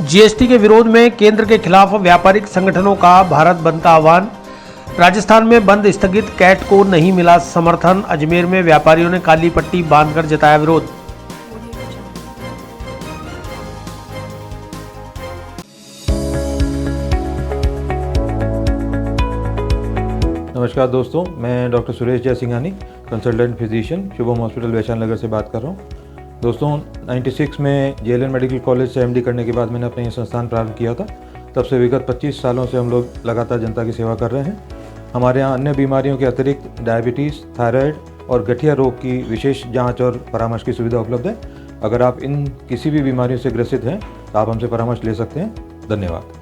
GST के विरोध में केंद्र के खिलाफ व्यापारिक संगठनों का भारत बंद का आह्वान। राजस्थान में बंद स्थगित, कैट को नहीं मिला समर्थन। अजमेर में व्यापारियों ने काली पट्टी बांधकर जताया विरोध। नमस्कार दोस्तों, मैं doctor Suresh Jaisinghani, consultant physician, Shubham hospital Vaishali Nagar से बात कर रहा हूँ। दोस्तों 96 में जेएलएन मेडिकल कॉलेज से एमडी करने के बाद मैंने अपना ये संस्थान प्रारंभ किया था। तब से विगत 25 सालों से हम लोग लगातार जनता की सेवा कर रहे हैं। हमारे यहाँ अन्य बीमारियों के अतिरिक्त डायबिटीज़, थायराइड और गठिया रोग की विशेष जांच और परामर्श की सुविधा उपलब्ध है। अगर आप इन किसी भी बीमारियों से ग्रसित हैं तो आप हमसे परामर्श ले सकते हैं। धन्यवाद।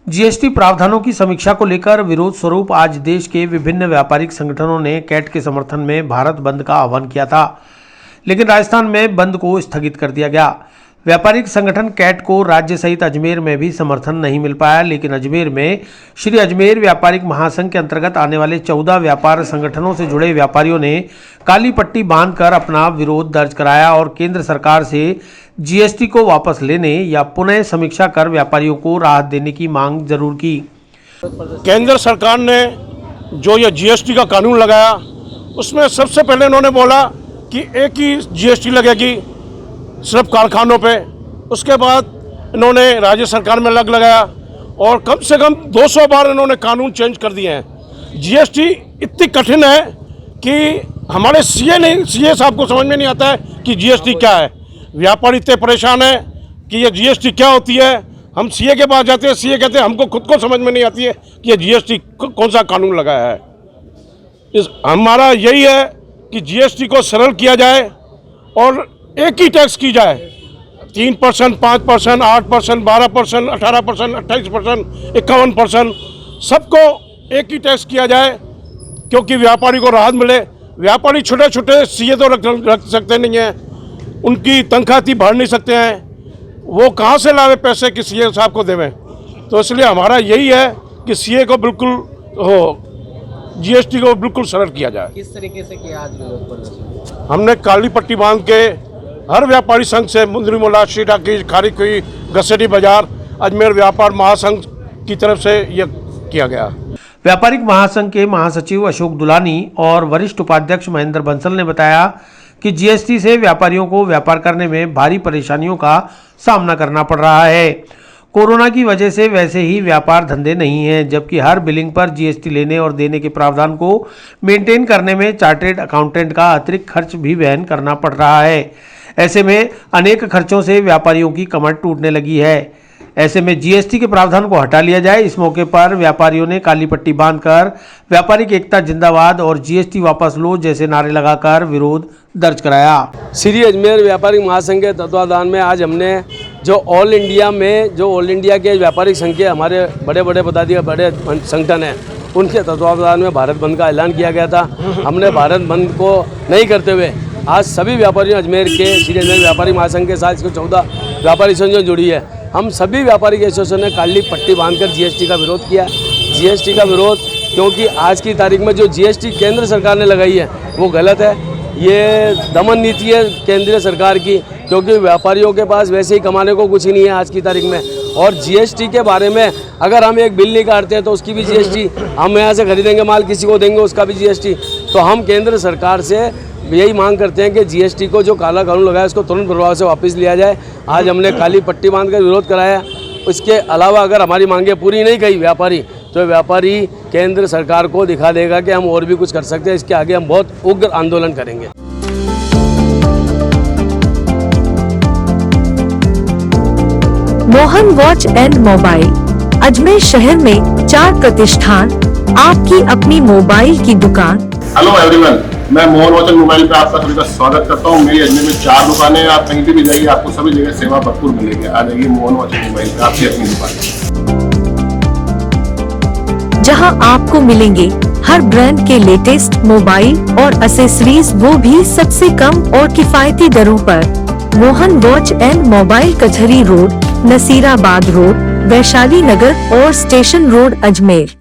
जीएसटी प्रावधानों की समीक्षा को लेकर विरोध स्वरूप आज देश के विभिन्न व्यापारिक संगठनों ने कैट के समर्थन में भारत बंद का आह्वान किया था, लेकिन राजस्थान में बंद को स्थगित कर दिया गया। व्यापारिक संगठन कैट को राज्य सहित अजमेर में भी समर्थन नहीं मिल पाया, लेकिन अजमेर में श्री अजमेर व्यापारिक महासंघ के अंतर्गत आने वाले 14 व्यापार संगठनों से जुड़े व्यापारियों ने काली पट्टी बांधकर अपना विरोध दर्ज कराया और केंद्र सरकार से जीएसटी को वापस लेने या पुनः समीक्षा कर व्यापारियों को राहत देने की मांग जरूर की। केंद्र सरकार ने जो ये जीएसटी का कानून लगाया, उसमें सबसे पहले इन्होंने बोला कि एक ही जीएसटी लगेगी सिर्फ कारखानों पे। उसके बाद इन्होंने राज्य सरकार में लगाया और कम से कम 200 बार इन्होंने कानून चेंज कर दिए हैं। जीएसटी इतनी कठिन है कि हमारे सीए साहब को समझ में नहीं आता है कि जीएसटी क्या है। व्यापारी इतने परेशान है कि ये जीएसटी क्या होती है। हम सीए के पास जाते हैं, सीए कहते हैं हमको खुद को समझ में नहीं आती है कि ये जीएसटी कौन सा कानून लगाया है। हमारा यही है कि जीएसटी को सरल किया जाए और एक ही टैक्स की जाए। 3%, 5%, 8%, 12%, 18%, 28%, 51%, सबको एक ही टैक्स किया जाए, क्योंकि व्यापारी को राहत मिले। व्यापारी छोटे छोटे सीए तो रख सकते नहीं हैं, उनकी तनख्वाह भर नहीं सकते हैं, वो कहाँ से लावे पैसे कि सीए साहब को देवें। तो इसलिए हमारा यही है कि सीए को बिल्कुल जीएसटी को बिल्कुल सरल किया जाए। किस तरीके से किया आज विरोध प्रदर्शन? हमने काली पट्टी बांध के हर व्यापारी संघ से मुंद्री मोला, श्री टाकी, खारीकुई, गसेटी बाजार, अजमेर व्यापार महासंघ की तरफ से यह किया गया। व्यापारिक महासंघ के महासचिव अशोक दुलानी और वरिष्ठ उपाध्यक्ष महेंद्र बंसल ने बताया कि जीएसटी से व्यापारियों को व्यापार करने में भारी परेशानियों का सामना करना पड़ रहा है। कोरोना की वजह से वैसे ही व्यापार धंधे नहीं हैं, जबकि हर बिलिंग पर जीएसटी लेने और देने के प्रावधान को मेंटेन करने में चार्टर्ड अकाउंटेंट का अतिरिक्त खर्च भी वहन करना पड़ रहा है। ऐसे में अनेक खर्चों से व्यापारियों की कमर टूटने लगी है। ऐसे में जीएसटी के प्रावधान को हटा लिया जाए। इस मौके पर व्यापारियों ने काली पट्टी बांधकर व्यापारिक एकता जिंदाबाद और जीएसटी वापस लो जैसे नारे लगाकर विरोध दर्ज कराया। श्री अजमेर व्यापारिक महासंघ के तत्वाधान में आज हमने जो ऑल इंडिया के व्यापारिक संघ के हमारे बड़े पदाधिकारी, बड़े संगठन हैं, उनके तत्वाधान में भारत बंद का ऐलान किया गया था। हमने भारत बंद को नहीं करते हुए आज सभी व्यापारियों अजमेर के श्री अजमेर व्यापारिक महासंघ के साथ इसको 14 व्यापारी एसोसिएशन जुड़ी है। हम सभी व्यापारिक एसोसिएशन ने काली पट्टी बांधकर जीएसटी का विरोध किया। जीएसटी का विरोध क्योंकि आज की तारीख में जो जीएसटी केंद्र सरकार ने लगाई है वो गलत है। ये दमन नीति है केंद्रीय सरकार की, क्योंकि व्यापारियों के पास वैसे ही कमाने को कुछ ही नहीं है आज की तारीख में। और जीएसटी के बारे में अगर हम एक बिल नहीं काटते हैं तो उसकी भी जीएसटी, हम यहाँ से खरीदेंगे माल किसी को देंगे उसका भी जीएसटी। तो हम केंद्र सरकार से यही मांग करते हैं कि जीएसटी को जो काला कानून लगाया उसको तुरंत प्रभाव से वापस लिया जाए। आज हमने काली पट्टी बांधकर विरोध कराया। इसके अलावा अगर हमारी मांगें पूरी नहीं की व्यापारी, तो व्यापारी केंद्र सरकार को दिखा देगा कि हम और भी कुछ कर सकते हैं। इसके आगे हम बहुत उग्र आंदोलन करेंगे। Mohan watch and mobile, Ajmer शहर में 4 प्रतिष्ठान, आपकी अपनी मोबाइल की दुकान। हेलो एवरीवन, मैं मोहन वॉच एंड मोबाइल पे आपका सभी का स्वागत करता हूँ। मेरी अजमेर में 4 दुकानें हैं। आप कहीं भी जाइए, आपको सभी जगह सेवा भरपूर मिलेगी। आ जाइए मोहन वॉच एंड मोबाइल पे, आपकी अपनी दुकान, जहां आपको मिलेंगे हर ब्रांड के लेटेस्ट मोबाइल और एसेसरीज, वो भी सबसे कम और किफायती दरों पर। मोहन वॉच एंड मोबाइल, कचहरी रोड, नसीराबाद रोड, वैशाली नगर और स्टेशन रोड, अजमेर।